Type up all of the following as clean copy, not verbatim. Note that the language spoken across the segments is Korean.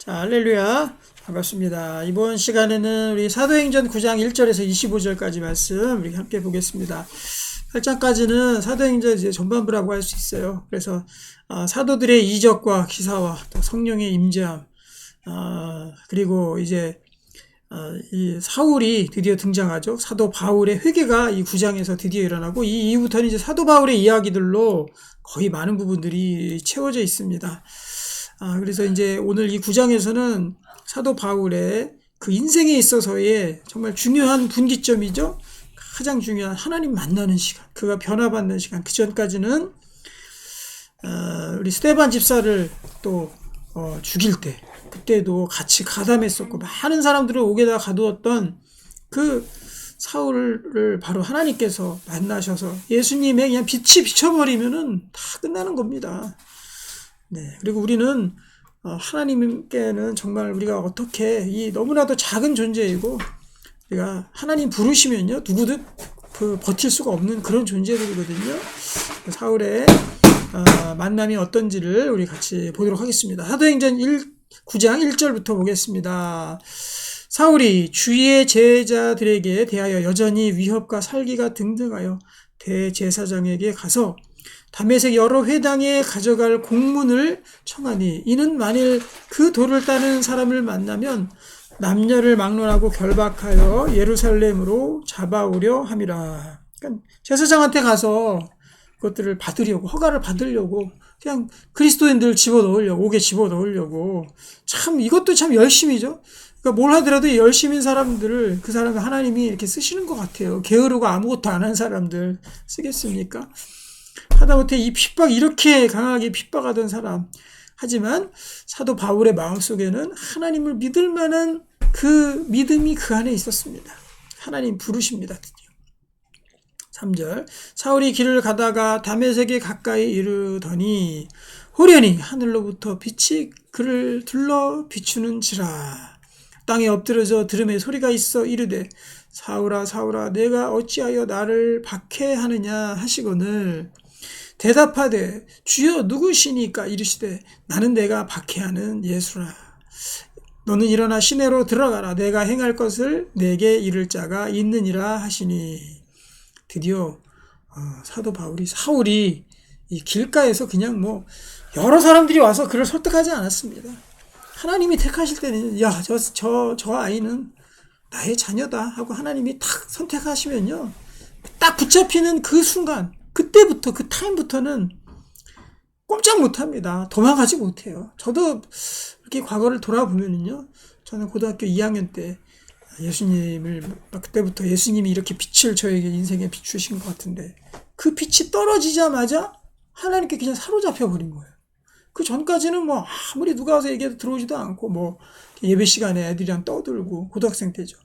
자, 할렐루야. 반갑습니다. 이번 시간에는 우리 사도행전 9장 1절에서 25절까지 말씀 우리 함께 보겠습니다. 8장까지는 사도행전 이제 전반부라고 할 수 있어요. 그래서 사도들의 이적과 기사와 또 성령의 임재함, 그리고 이제 이 사울이 드디어 등장하죠. 사도 바울의 회개가 이 9장에서 드디어 일어나고 이 이후부터는 이제 사도 바울의 이야기들로 거의 많은 부분들이 채워져 있습니다. 그래서 이제 오늘 이 9장에서는 사도 바울의 그 인생에 있어서의 정말 중요한 분기점이죠. 가장 중요한 하나님 만나는 시간, 그가 변화받는 시간. 그 전까지는 우리 스데반 집사를 또 죽일 때, 그때도 같이 가담했었고 많은 사람들을 옥에다 가두었던 그 사울을 바로 하나님께서 만나셔서 예수님의 그냥 빛이 비춰버리면은 다 끝나는 겁니다. 네. 그리고 우리는 하나님께는 정말 우리가 어떻게 이 너무나도 작은 존재이고 우리가 하나님 부르시면요 누구도 버틸 수가 없는 그런 존재들이거든요. 사울의 만남이 어떤지를 우리 같이 보도록 하겠습니다. 사도행전 9장 1절부터 보겠습니다. 사울이 주의 제자들에게 대하여 여전히 위협과 살기가 등등하여 대제사장에게 가서 다메섹 여러 회당에 가져갈 공문을 청하니 이는 만일 그 도를 따르는 사람을 만나면 남녀를 막론하고 결박하여 예루살렘으로 잡아오려 함이라. 그러니까 제사장한테 가서 그것들을 받으려고, 허가를 받으려고 그냥 그리스도인들 집어넣으려고, 옥에 집어넣으려고. 참 이것도 참 열심이죠. 그러니까 뭘 하더라도 열심인 사람들을 그 사람을 하나님이 이렇게 쓰시는 것 같아요. 게으르고 아무것도 안 한 사람들 쓰겠습니까? 하다못해 이 핍박, 이렇게 강하게 핍박하던 사람. 하지만 사도 바울의 마음속에는 하나님을 믿을 만한 그 믿음이 그 안에 있었습니다. 하나님 부르십니다. 드디어. 3절 사울이 길을 가다가 다메섹에 가까이 이르더니 호련히 하늘로부터 빛이 그를 둘러 비추는지라. 땅에 엎드려져 들음에 소리가 있어 이르되 사울아 사울아 내가 어찌하여 나를 박해하느냐 하시거늘 대답하되 주여 누구시니까 이르시되 나는 내가 박해하는 예수라. 너는 일어나 시내로 들어가라. 내가 행할 것을 내게 이를 자가 있느니라 하시니. 드디어 사도 바울이 사울이 이 길가에서 그냥 뭐 여러 사람들이 와서 그를 설득하지 않았습니다. 하나님이 택하실 때는 야, 저 아이는 나의 자녀다 하고 하나님이 딱 선택하시면요 딱 붙잡히는 그 순간, 그때부터 그 타임부터는 꼼짝 못합니다. 도망가지 못해요. 저도 이렇게 과거를 돌아보면요, 저는 고등학교 2학년 때 예수님을 그때부터 예수님이 이렇게 빛을 저에게 인생에 비추신 것 같은데 그 빛이 떨어지자마자 하나님께 그냥 사로잡혀 버린 거예요. 그 전까지는 뭐 아무리 누가 와서 얘기해도 들어오지도 않고 뭐 예배 시간에 애들이랑 떠들고 고등학생 때죠.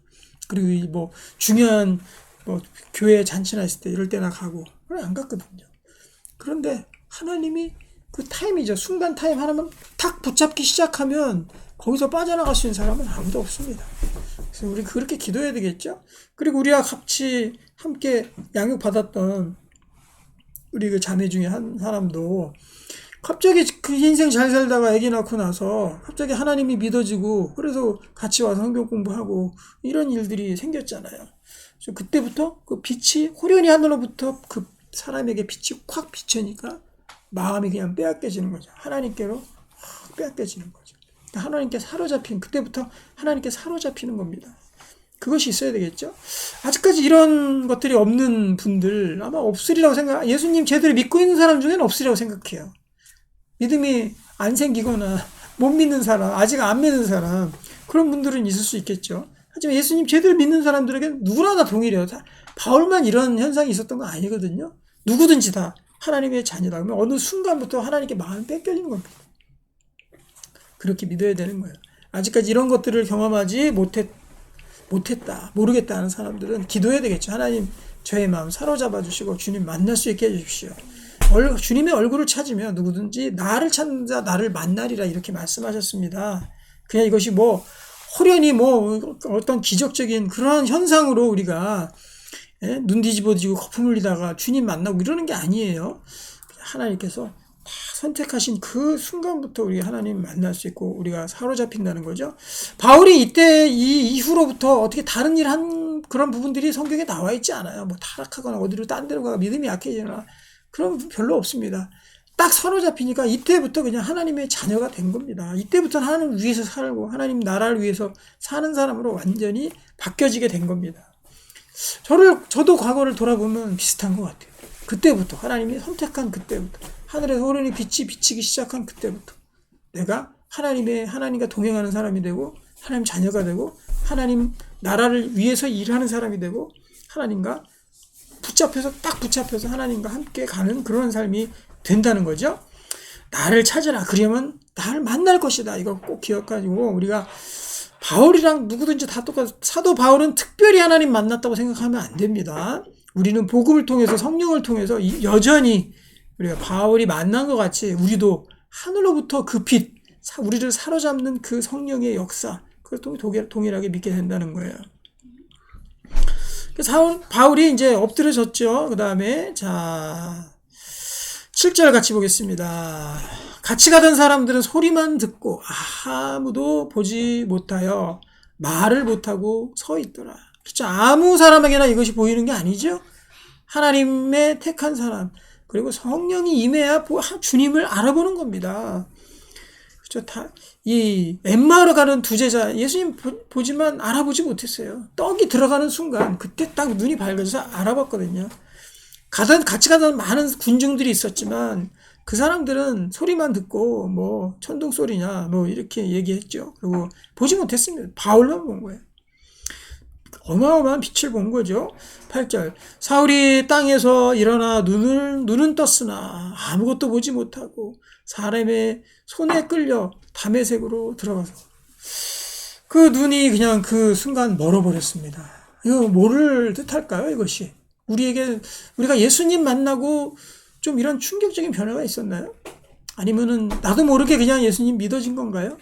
그리고 뭐 중요한 뭐 교회 잔치나 있을 때 이럴 때나 가고 안 갔거든요. 그런데 하나님이 그 타임이죠. 순간 타임 하나만 탁 붙잡기 시작하면 거기서 빠져나갈 수 있는 사람은 아무도 없습니다. 그래서 우리 그렇게 기도해야 되겠죠. 그리고 우리와 같이 함께 양육받았던 우리 그 자매 중에 한 사람도 갑자기 그 인생 잘 살다가 아기 낳고 나서 갑자기 하나님이 믿어지고 그래서 같이 와서 성경 공부하고 이런 일들이 생겼잖아요. 그래서 그때부터 그 빛이 호련히 하늘로부터 그 사람에게 빛이 콱 비치니까 마음이 그냥 빼앗겨지는 거죠. 하나님께로 빼앗겨지는 거죠. 하나님께 사로잡힌, 그때부터 하나님께 사로잡히는 겁니다. 그것이 있어야 되겠죠. 아직까지 이런 것들이 없는 분들 아마 없으리라고 예수님 제대로 믿고 있는 사람 중에는 없으리라고 생각해요. 믿음이 안 생기거나 못 믿는 사람, 아직 안 믿는 사람, 그런 분들은 있을 수 있겠죠. 하지만 예수님 제대로 믿는 사람들에게 누구나 다 동일해요. 바울만 이런 현상이 있었던 거 아니거든요. 누구든지 다 하나님의 자녀다. 그러면 어느 순간부터 하나님께 마음이 뺏겨지는 겁니다. 그렇게 믿어야 되는 거예요. 아직까지 이런 것들을 경험하지 못했다, 모르겠다 하는 사람들은 기도해야 되겠죠. 하나님 저의 마음 사로잡아 주시고 주님 만날 수 있게 해주십시오. 주님의 얼굴을 찾으면 누구든지 나를 찾는 자 나를 만나리라 이렇게 말씀하셨습니다. 그냥 이것이 뭐 호련히 뭐 어떤 기적적인 그러한 현상으로 우리가 눈 뒤집어지고 거품 흘리다가 주님 만나고 이러는 게 아니에요. 하나님께서 선택하신 그 순간부터 우리 하나님 만날 수 있고 우리가 사로잡힌다는 거죠. 바울이 이때 이 이후로부터 어떻게 다른 일 한 그런 부분들이 성경에 나와 있지 않아요. 뭐 타락하거나 어디로 딴 데로 가거나 믿음이 약해지거나 그런 부분 별로 없습니다. 딱 사로잡히니까 이때부터 그냥 하나님의 자녀가 된 겁니다. 이때부터 하나님 위해서 살고 하나님 나라를 위해서 사는 사람으로 완전히 바뀌어지게 된 겁니다. 저도 과거를 돌아보면 비슷한 것 같아요. 그때부터 하나님이 선택한 그때부터 하늘에서 오르니 빛이 비치기 시작한 그때부터 내가 하나님과 동행하는 사람이 되고 하나님 자녀가 되고 하나님 나라를 위해서 일하는 사람이 되고 하나님과 딱 붙잡혀서 하나님과 함께 가는 그런 삶이 된다는 거죠. 나를 찾으라. 그러면 나를 만날 것이다. 이거 꼭 기억하시고 우리가 바울이랑 누구든지 다 똑같아. 사도 바울은 특별히 하나님 만났다고 생각하면 안 됩니다. 우리는 복음을 통해서 성령을 통해서 여전히 우리가 바울이 만난 것 같이 우리도 하늘로부터 그 빛, 우리를 사로잡는 그 성령의 역사 그걸 동일하게 믿게 된다는 거예요. 바울이 이제 엎드려졌죠. 그 다음에 7절 같이 보겠습니다. 같이 가던 사람들은 소리만 듣고 아무도 보지 못하여 말을 못하고 서 있더라. 그렇죠? 아무 사람에게나 이것이 보이는 게 아니죠. 하나님의 택한 사람 그리고 성령이 임해야 주님을 알아보는 겁니다. 그렇죠? 이 엠마오로 가는 두 제자 예수님 보지만 알아보지 못했어요. 떡이 들어가는 순간 그때 딱 눈이 밝아져서 알아봤거든요. 같이 가던 많은 군중들이 있었지만 그 사람들은 소리만 듣고 뭐 천둥 소리냐 뭐 이렇게 얘기했죠. 그리고 보지 못했습니다. 바울만 본 거예요. 어마어마한 빛을 본 거죠. 8절 사울이 땅에서 일어나 눈은 떴으나 아무것도 보지 못하고 사람의 손에 끌려 다메섹으로 들어가서 그 눈이 그냥 그 순간 멀어버렸습니다. 이거 뭐를 뜻할까요? 이것이 우리가 예수님 만나고 좀 이런 충격적인 변화가 있었나요? 아니면은 나도 모르게 그냥 예수님 믿어진 건가요?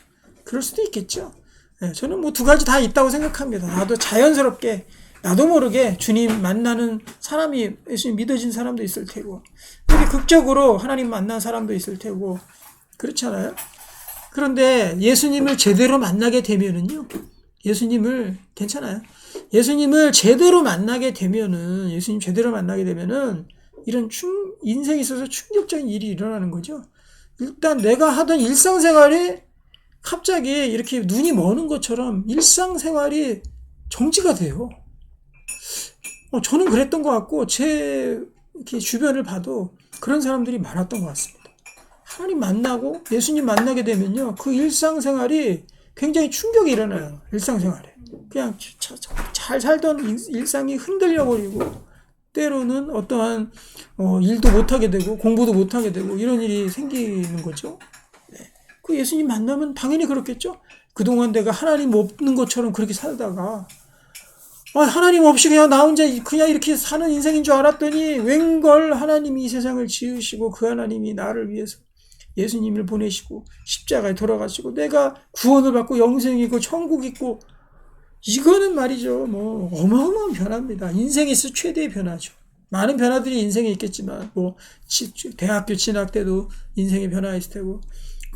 그럴 수도 있겠죠. 네, 저는 뭐 두 가지 다 있다고 생각합니다. 나도 자연스럽게 나도 모르게 주님 만나는 사람이 예수님 믿어진 사람도 있을 테고 되게 극적으로 하나님 만난 사람도 있을 테고 그렇잖아요. 그런데 예수님을 제대로 만나게 되면은요. 괜찮아요. 예수님 제대로 만나게 되면은 이런 인생에 있어서 충격적인 일이 일어나는 거죠. 일단 내가 하던 일상생활이 갑자기 이렇게 눈이 머는 것처럼 일상생활이 정지가 돼요. 저는 그랬던 것 같고 제 이렇게 주변을 봐도 그런 사람들이 많았던 것 같습니다. 하나님 만나고 예수님 만나게 되면요, 그 일상생활이 굉장히 충격이 일어나요. 일상생활에 그냥 잘 살던 일상이 흔들려버리고 때로는 어떠한 일도 못하게 되고 공부도 못하게 되고 이런 일이 생기는 거죠. 그 예수님 만나면 당연히 그렇겠죠. 그동안 내가 하나님 없는 것처럼 그렇게 살다가 하나님 없이 그냥 나 혼자 그냥 이렇게 사는 인생인 줄 알았더니 웬걸 하나님이 이 세상을 지으시고 그 하나님이 나를 위해서 예수님을 보내시고 십자가에 돌아가시고 내가 구원을 받고 영생이 있고 천국이 있고 이거는 말이죠. 뭐 어마어마한 변화입니다. 인생에 있어 최대의 변화죠. 많은 변화들이 인생에 있겠지만 뭐 대학교 진학 때도 인생의 변화가 있을 테고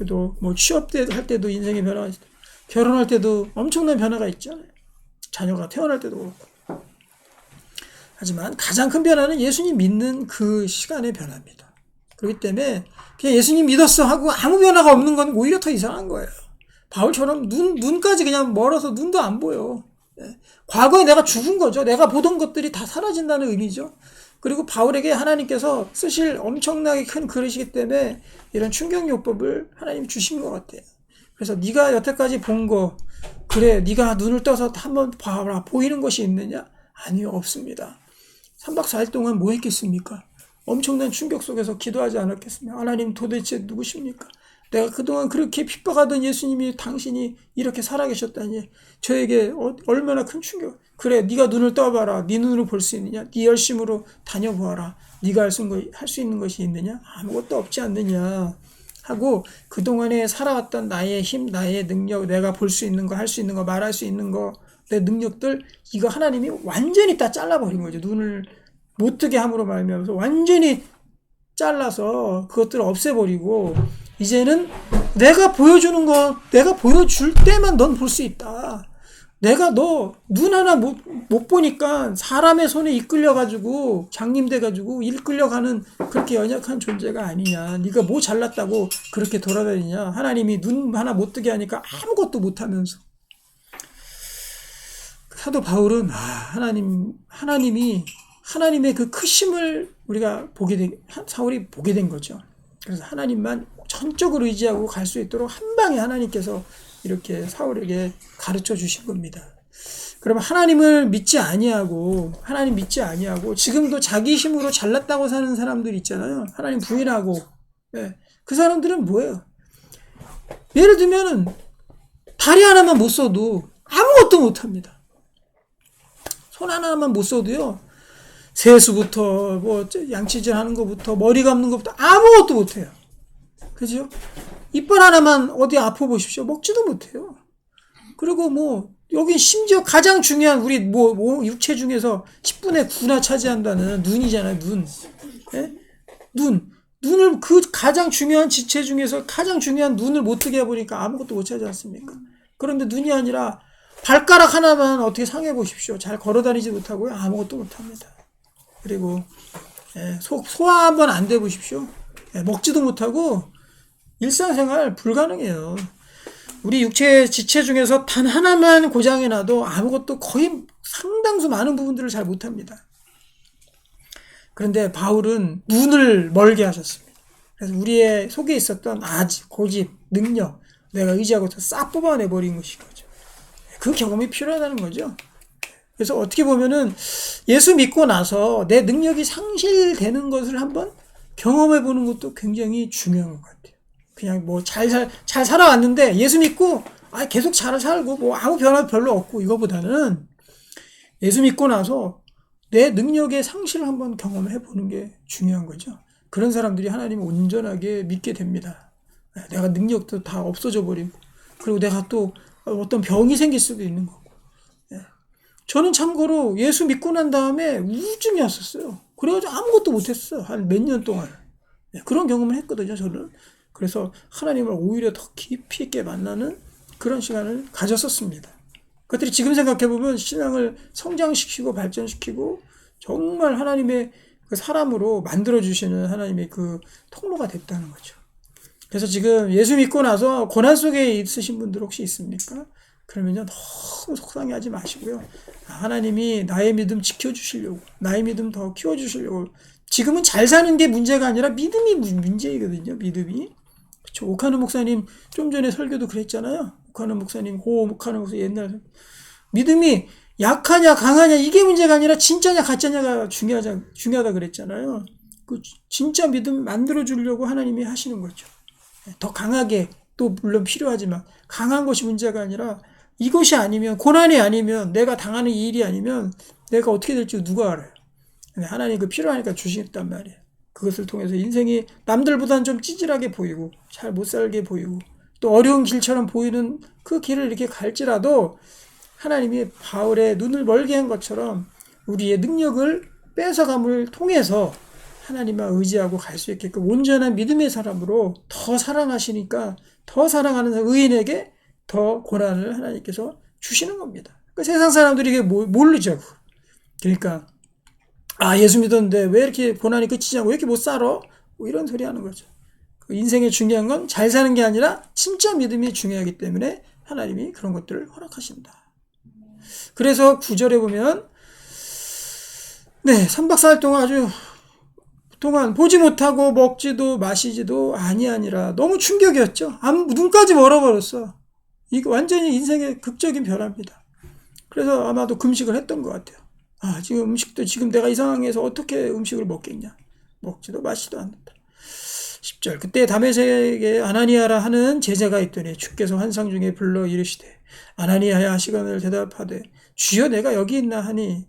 또 뭐 취업 할 때도 인생의 변화가 있을 테고 결혼할 때도 엄청난 변화가 있잖아요. 자녀가 태어날 때도 그렇고. 하지만 가장 큰 변화는 예수님 믿는 그 시간의 변화입니다. 그렇기 때문에 그냥 예수님 믿었어 하고 아무 변화가 없는 건 오히려 더 이상한 거예요. 바울처럼 눈까지 그냥 멀어서 눈도 안 보여. 과거에 내가 죽은 거죠. 내가 보던 것들이 다 사라진다는 의미죠. 그리고 바울에게 하나님께서 쓰실 엄청나게 큰 그릇이기 때문에 이런 충격요법을 하나님 주신 것 같아요. 그래서 네가 여태까지 본 거 그래 네가 눈을 떠서 한번 봐라. 보이는 것이 있느냐? 아니요, 없습니다. 3박 4일 동안 뭐 했겠습니까? 엄청난 충격 속에서 기도하지 않았겠습니까? 하나님 도대체 누구십니까? 내가 그동안 그렇게 핍박하던 예수님이 당신이 이렇게 살아계셨다니 저에게 얼마나 큰 충격. 그래 네가 눈을 떠봐라. 네 눈으로 볼 수 있느냐? 네 열심으로 다녀보아라. 네가 할 수 있는 것이 있느냐? 아무것도 없지 않느냐 하고 그동안에 살아왔던 나의 힘, 나의 능력, 내가 볼 수 있는 거, 할 수 있는 거, 말할 수 있는 거, 내 능력들 이거 하나님이 완전히 다 잘라버린 거죠. 눈을 못 뜨게 함으로 말미암아서 완전히 잘라서 그것들을 없애버리고 이제는 내가 보여주는 거, 내가 보여줄 때만 넌 볼 수 있다. 내가 너 눈 하나 못 보니까 사람의 손에 이끌려가지고 장님돼가지고 이끌려가는 그렇게 연약한 존재가 아니냐. 네가 뭐 잘났다고 그렇게 돌아다니냐. 하나님이 눈 하나 못 뜨게 하니까 아무것도 못하면서. 사도 바울은 하나님의 그 크심을 우리가 사울이 보게 된 거죠. 그래서 하나님만 전적으로 의지하고 갈 수 있도록 한 방에 하나님께서 이렇게 사울에게 가르쳐 주신 겁니다. 그러면 하나님 믿지 아니하고 지금도 자기 힘으로 잘났다고 사는 사람들 있잖아요. 하나님 부인하고. 네. 그 사람들은 뭐예요? 예를 들면은 다리 하나만 못 써도 아무것도 못 합니다. 손 하나만 못 써도요. 세수부터 뭐 양치질 하는 것부터 머리 감는 것부터 아무것도 못 해요. 그죠? 이빨 하나만 어디 아파 보십시오. 먹지도 못해요. 그리고 뭐 여기 심지어 가장 중요한 우리 뭐 육체 중에서 10분의 9나 차지한다는 눈이잖아요. 눈. 예? 눈을 그 가장 중요한 지체 중에서 가장 중요한 눈을 못 뜨게 해보니까 아무것도 못 차지 않습니까? 그런데 눈이 아니라 발가락 하나만 어떻게 상해 보십시오. 잘 걸어다니지 못하고요. 아무것도 못합니다. 그리고 소화 한번 안 돼 보십시오. 먹지도 못하고 일상생활 불가능해요. 우리 육체 지체 중에서 단 하나만 고장이 나도 아무것도 거의 상당수 많은 부분들을 잘 못합니다. 그런데 바울은 눈을 멀게 하셨습니다. 그래서 우리의 속에 있었던 아집, 고집, 능력, 내가 의지하고 싹 뽑아내버린 것인 거죠. 그 경험이 필요하다는 거죠. 그래서 어떻게 보면은 예수 믿고 나서 내 능력이 상실되는 것을 한번 경험해 보는 것도 굉장히 중요한 것 같아요. 그냥 뭐 잘 살아왔는데 예수 믿고 계속 잘 살고 뭐 아무 변화 별로 없고 이거보다는 예수 믿고 나서 내 능력의 상실을 한번 경험해 보는 게 중요한 거죠. 그런 사람들이 하나님을 온전하게 믿게 됩니다. 내가 능력도 다 없어져 버리고 그리고 내가 또 어떤 병이 생길 수도 있는 거고. 저는 참고로 예수 믿고 난 다음에 우울증이 왔었어요. 그래가지고 아무것도 못했어요. 한 몇 년 동안. 그런 경험을 했거든요, 저는. 그래서 하나님을 오히려 더 깊이 있게 만나는 그런 시간을 가졌었습니다. 그것들이 지금 생각해보면 신앙을 성장시키고 발전시키고 정말 하나님의 그 사람으로 만들어주시는 하나님의 그 통로가 됐다는 거죠. 그래서 지금 예수 믿고 나서 고난 속에 있으신 분들 혹시 있습니까? 그러면요, 너무 속상해하지 마시고요. 하나님이 나의 믿음 지켜주시려고, 나의 믿음 더 키워주시려고. 지금은 잘 사는 게 문제가 아니라 믿음이 문제이거든요, 믿음이. 그쵸. 오카노 목사님 좀 전에 설교도 그랬잖아요. 오카노 목사님 옛날 믿음이 약하냐 강하냐 이게 문제가 아니라 진짜냐 가짜냐가 중요하다 그랬잖아요. 그 진짜 믿음 만들어 주려고 하나님이 하시는 거죠. 더 강하게 또 물론 필요하지만 강한 것이 문제가 아니라 이것이 아니면 고난이 아니면 내가 당하는 이 일이 아니면 내가 어떻게 될지 누가 알아요. 하나님 그 필요하니까 주시겠단 말이에요. 그것을 통해서 인생이 남들보다는 좀 찌질하게 보이고 잘 못 살게 보이고 또 어려운 길처럼 보이는 그 길을 이렇게 갈지라도 하나님이 바울의 눈을 멀게 한 것처럼 우리의 능력을 뺏어감을 통해서 하나님만 의지하고 갈 수 있게끔 온전한 믿음의 사람으로 더 사랑하시니까 더 사랑하는 의인에게 더 고난을 하나님께서 주시는 겁니다. 그 세상 사람들이 이게 모르죠. 그러니까 예수 믿었는데 왜 이렇게 고난이 끝이지 않고 왜 이렇게 못 살아? 뭐 이런 소리 하는 거죠. 그 인생에 중요한 건 잘 사는 게 아니라 진짜 믿음이 중요하기 때문에 하나님이 그런 것들을 허락하신다. 그래서 9절에 보면 3박 4일 동안 동안 보지 못하고 먹지도 마시지도 아니하니라. 너무 충격이었죠. 눈까지 멀어버렸어. 이거 완전히 인생의 극적인 변화입니다. 그래서 아마도 금식을 했던 것 같아요. 지금 음식도 지금 내가 이 상황에서 어떻게 음식을 먹겠냐. 먹지도 마시지도 않는다. 10절 그때 다메섹에 아나니아라 하는 제자가 있더니 주께서 환상 중에 불러 이르시되 아나니아야 하시거늘 대답하되 주여 내가 여기 있나 하니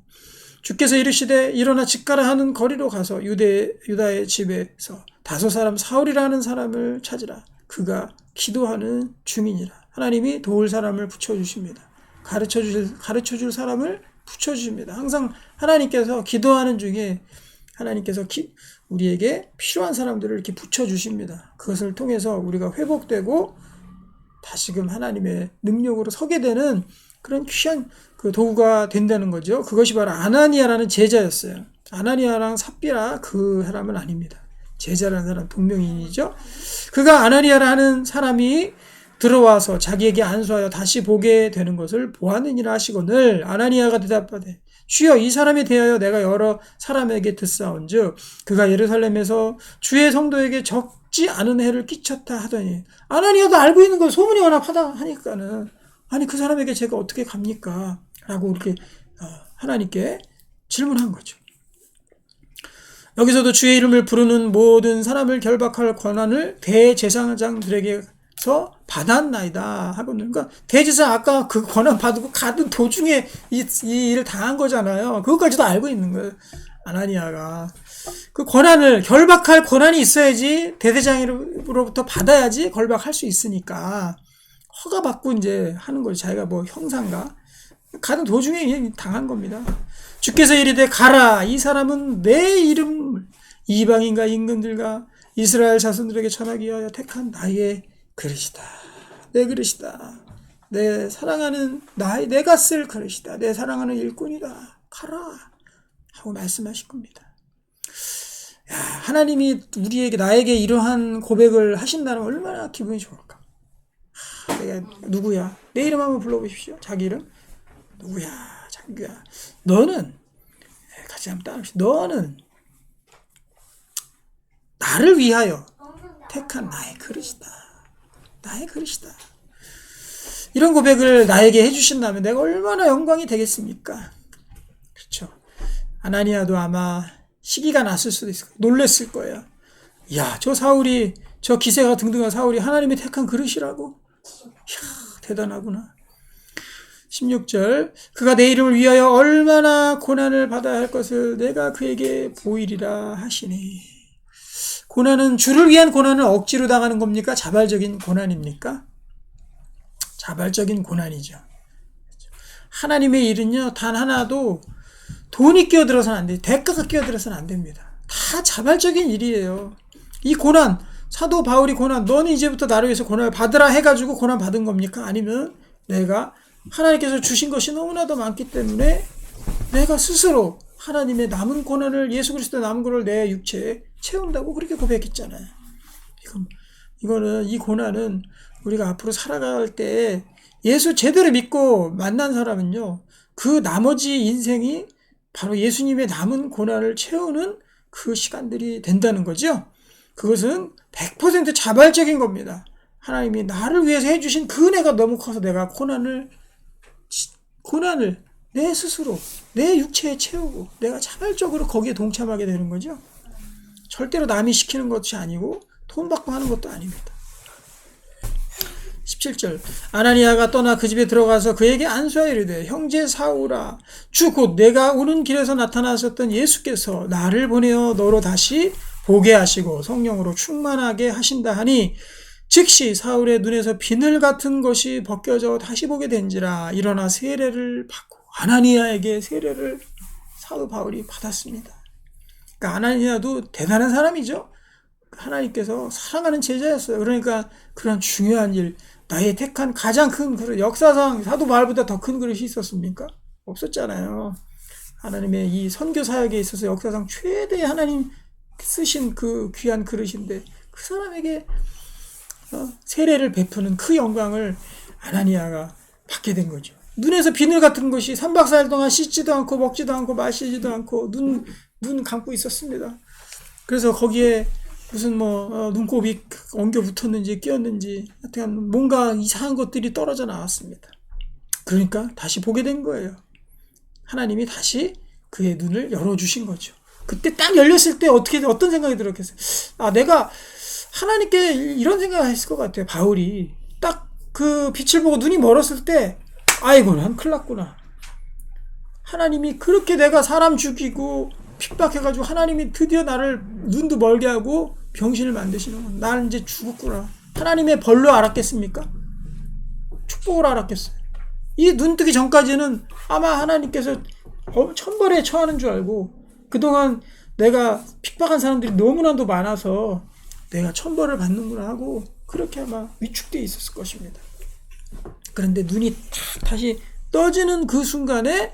주께서 이르시되 일어나 집 가라 하는 거리로 가서 유다의 집에서 다섯 사람 사울이라는 사람을 찾으라. 그가 기도하는 중이니라. 하나님이 도울 사람을 붙여주십니다. 가르쳐줄 사람을 붙여주십니다. 항상 하나님께서 기도하는 중에 하나님께서 우리에게 필요한 사람들을 이렇게 붙여주십니다. 그것을 통해서 우리가 회복되고 다시금 하나님의 능력으로 서게 되는 그런 귀한 그 도구가 된다는 거죠. 그것이 바로 아나니아라는 제자였어요. 아나니아랑 삽비라 그 사람은 아닙니다. 제자라는 사람 동명이인이죠. 그가 아나니아라는 사람이 들어와서 자기에게 안수하여 다시 보게 되는 것을 보았느니라 하시거늘 아나니아가 대답하되 주여 이 사람에 대하여 내가 여러 사람에게 듣사온즉 그가 예루살렘에서 주의 성도에게 적지 않은 해를 끼쳤다 하더니 아나니아도 알고 있는 거 소문이 워낙 하다 하니까는 아니 그 사람에게 제가 어떻게 갑니까? 라고 이렇게 하나님께 질문한 거죠. 여기서도 주의 이름을 부르는 모든 사람을 결박할 권한을 대제사장들에게서 받았나이다 하거든요. 그러니까 대제사장 아까 그 권한 받고 가던 도중에 이 일을 당한 거잖아요. 그것까지도 알고 있는 거예요. 아나니아가 그 권한을 결박할 권한이 있어야지 대제사장으로부터 받아야지 결박할 수 있으니까 허가 받고 이제 하는 거죠. 자기가 뭐 형사인가 가는 도중에 당한 겁니다. 주께서 이르되 가라 이 사람은 내 이름을 이방인과 임금들과 이스라엘 자손들에게 전하기 위하여 택한 나의 그릇이다. 내 그릇이다. 내 사랑하는 내가 쓸 그릇이다. 내 사랑하는 일꾼이다. 가라 하고 말씀하실 겁니다. 야, 하나님이 우리에게 나에게 이러한 고백을 하신다면 얼마나 기분이 좋을까. 내가 누구야? 내 이름 한번 불러보십시오. 자기 이름. 누구야? 장규야. 너는 같이 한번 따라합시다. 너는 나를 위하여 택한 나의 그릇이다. 나의 그릇이다. 이런 고백을 나에게 해주신다면 내가 얼마나 영광이 되겠습니까? 그렇죠. 아나니아도 아마 시기가 났을 수도 있을 거예요. 놀랬을 거예요. 야, 저 사울이 저 기세가 등등한 사울이 하나님이 택한 그릇이라고? 이야, 대단하구나. 16절 그가 내 이름을 위하여 얼마나 고난을 받아야 할 것을 내가 그에게 보이리라 하시니 고난은 주를 위한 고난은 억지로 당하는 겁니까? 자발적인 고난입니까? 자발적인 고난이죠. 하나님의 일은요 단 하나도 돈이 끼어들어서는 안 돼요. 대가가 끼어들어서는 안 됩니다. 다 자발적인 일이에요. 이 고난 사도 바울이 고난 너는 이제부터 나를 위해서 고난을 받으라 해가지고 고난 받은 겁니까? 아니면 내가 하나님께서 주신 것이 너무나도 많기 때문에 내가 스스로 하나님의 남은 고난을 예수 그리스도의 남은 고난을 내 육체에 채운다고 그렇게 고백했잖아요. 이거는 이 고난은 우리가 앞으로 살아갈 때 예수 제대로 믿고 만난 사람은요 그 나머지 인생이 바로 예수님의 남은 고난을 채우는 그 시간들이 된다는 거죠. 그것은 100% 자발적인 겁니다. 하나님이 나를 위해서 해주신 그 은혜가 너무 커서 내가 고난을 내 스스로 내 육체에 채우고 내가 자발적으로 거기에 동참하게 되는 거죠. 절대로 남이 시키는 것이 아니고 돈 받고 하는 것도 아닙니다. 17절 아나니아가 떠나 그 집에 들어가서 그에게 안수하여 이르되 형제 사울아 주 곧 내가 오는 길에서 나타나셨던 예수께서 나를 보내어 너로 다시 보게 하시고 성령으로 충만하게 하신다 하니 즉시 사울의 눈에서 비늘 같은 것이 벗겨져 다시 보게 된지라 일어나 세례를 받고 아나니아에게 세례를 사도 바울이 받았습니다. 그러니까 아나니아도 대단한 사람이죠. 하나님께서 사랑하는 제자였어요. 그러니까 그런 중요한 일 나의 택한 가장 큰 그릇 역사상 사도 바울보다 더 큰 그릇이 있었습니까? 없었잖아요. 하나님의 이 선교 사역에 있어서 역사상 최대 하나님 쓰신 그 귀한 그릇인데 그 사람에게 세례를 베푸는 그 영광을 아나니아가 받게 된 거죠. 눈에서 비늘 같은 것이 3박 4일 동안 씻지도 않고 먹지도 않고 마시지도 않고 눈 감고 있었습니다. 그래서 거기에 무슨 눈곱이 엉겨 붙었는지 끼었는지 하여튼 뭔가 이상한 것들이 떨어져 나왔습니다. 그러니까 다시 보게 된 거예요. 하나님이 다시 그의 눈을 열어주신 거죠. 그때 딱 열렸을 때 어떤 생각이 들었겠어요? 내가 하나님께 이런 생각을 했을 것 같아요. 바울이 딱 그 빛을 보고 눈이 멀었을 때 아이고 난 큰일 났구나. 하나님이 그렇게 내가 사람 죽이고 핍박해가지고 하나님이 드디어 나를 눈도 멀게 하고 병신을 만드시는 나는 이제 죽었구나. 하나님의 벌로 알았겠습니까? 축복을 알았겠어요. 이 눈 뜨기 전까지는 아마 하나님께서 천벌에 처하는 줄 알고 그동안 내가 핍박한 사람들이 너무나도 많아서 내가 천벌을 받는구나 하고 그렇게 아마 위축되어 있었을 것입니다. 그런데 눈이 탁 다시 떠지는 그 순간에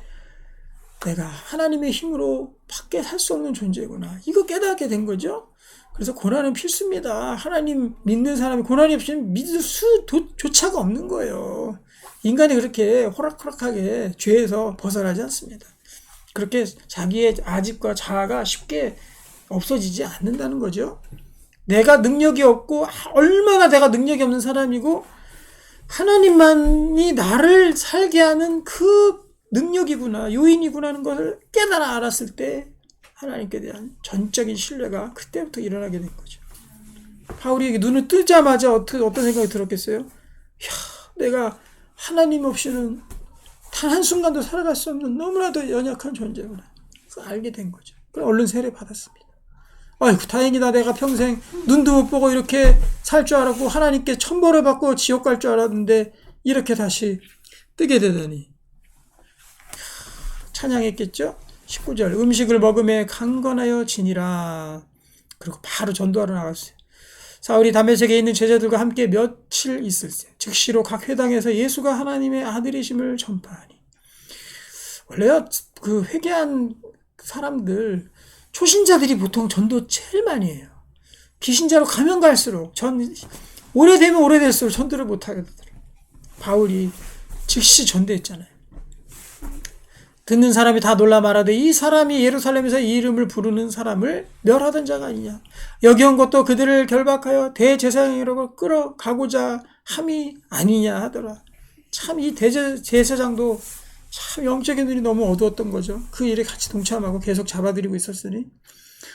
내가 하나님의 힘으로 밖에 살 수 없는 존재구나. 이거 깨닫게 된 거죠. 그래서 고난은 필수입니다. 하나님 믿는 사람이 고난이 없으면 믿을 수조차가 없는 거예요. 인간이 그렇게 호락호락하게 죄에서 벗어나지 않습니다. 그렇게 자기의 아집과 자아가 쉽게 없어지지 않는다는 거죠. 내가 능력이 없고 얼마나 내가 능력이 없는 사람이고 하나님만이 나를 살게 하는 그 능력이구나, 요인이구나 하는 것을 깨달아 알았을 때 하나님께 대한 전적인 신뢰가 그때부터 일어나게 된 거죠. 바울이 눈을 뜨자마자 어떤 생각이 들었겠어요? 내가 하나님 없이는 단 한순간도 살아갈 수 없는 너무나도 연약한 존재구나. 그래서 알게 된 거죠. 그럼 얼른 세례 받았습니다. 아이고 다행이다. 내가 평생 눈도 못 보고 이렇게 살 줄 알았고 하나님께 천벌을 받고 지옥 갈 줄 알았는데 이렇게 다시 뜨게 되다니. 찬양했겠죠? 19절 음식을 먹음에 강건하여 지니라. 그리고 바로 전도하러 나갔어요. 사울이 다메섹에 있는 제자들과 함께 며칠 있을세. 즉시로 각 회당에서 예수가 하나님의 아들이심을 전파하니. 원래요 그 회개한 사람들 초신자들이 보통 전도 제일 많이 해요. 기신자로 가면 갈수록 오래되면 오래될수록 전도를 못하게 되더라고요. 바울이 즉시 전도했잖아요. 듣는 사람이 다 놀라 말하되 이 사람이 예루살렘에서 이 이름을 부르는 사람을 멸하던 자가 아니냐. 여기 온 것도 그들을 결박하여 대제사장이라고 끌어가고자 함이 아니냐 하더라. 참 이 대제사장도 참 영적인 눈이 너무 어두웠던 거죠. 그 일에 같이 동참하고 계속 잡아들이고 있었으니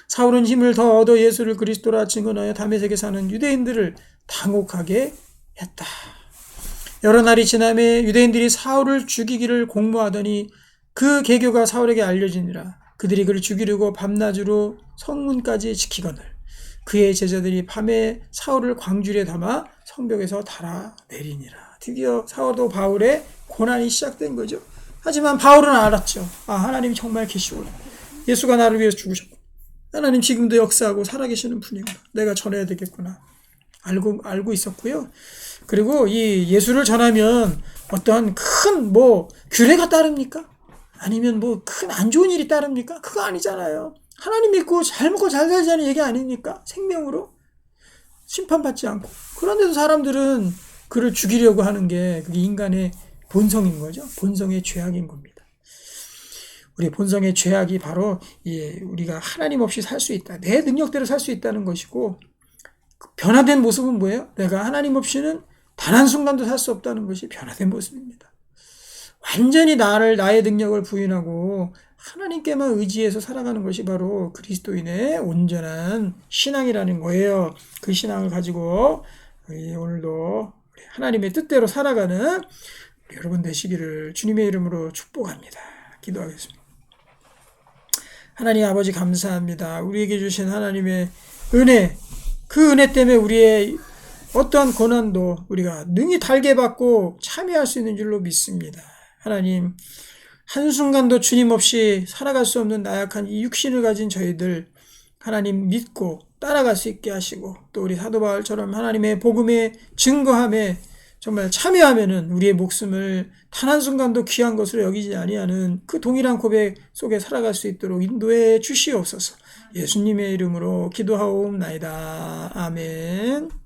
사울은 힘을 더 얻어 예수를 그리스도라 증언하여 다메섹에 사는 유대인들을 당혹하게 했다. 여러 날이 지나매 유대인들이 사울을 죽이기를 공모하더니 그 계교가 사울에게 알려지니라. 그들이 그를 죽이려고 밤낮으로 성문까지 지키거늘 그의 제자들이 밤에 사울을 광주리에 담아 성벽에서 달아내리니라. 드디어 사울도 바울의 고난이 시작된 거죠. 하지만 바울은 알았죠. 하나님이 정말 계시구나. 예수가 나를 위해서 죽으셨고 하나님 지금도 역사하고 살아계시는 분이구나. 내가 전해야 되겠구나. 알고 있었고요. 그리고 이 예수를 전하면 어떠한 큰 규례가 따릅니까? 아니면 큰 안 좋은 일이 따릅니까? 그거 아니잖아요. 하나님 믿고 잘 먹고 잘 살자는 얘기 아닙니까? 생명으로 심판받지 않고. 그런데도 사람들은 그를 죽이려고 하는 게 그게 인간의 본성인 거죠. 본성의 죄악인 겁니다. 우리 본성의 죄악이 바로 우리가 하나님 없이 살 수 있다. 내 능력대로 살 수 있다는 것이고 변화된 모습은 뭐예요? 내가 하나님 없이는 단 한순간도 살 수 없다는 것이 변화된 모습입니다. 완전히 나의 능력을 부인하고 하나님께만 의지해서 살아가는 것이 바로 그리스도인의 온전한 신앙이라는 거예요. 그 신앙을 가지고 오늘도 하나님의 뜻대로 살아가는 여러분 되시기를 주님의 이름으로 축복합니다. 기도하겠습니다. 하나님 아버지 감사합니다. 우리에게 주신 하나님의 은혜, 그 은혜 때문에 우리의 어떠한 고난도 우리가 능히 달게 받고 참여할 수 있는 줄로 믿습니다. 하나님, 한순간도 주님 없이 살아갈 수 없는 나약한 이 육신을 가진 저희들 하나님 믿고 따라갈 수 있게 하시고 또 우리 사도 바울처럼 하나님의 복음에 증거함에 정말 참여하면은 우리의 목숨을 단 한순간도 귀한 것으로 여기지 아니하는 그 동일한 고백 속에 살아갈 수 있도록 인도해 주시옵소서. 예수님의 이름으로 기도하옵나이다. 아멘.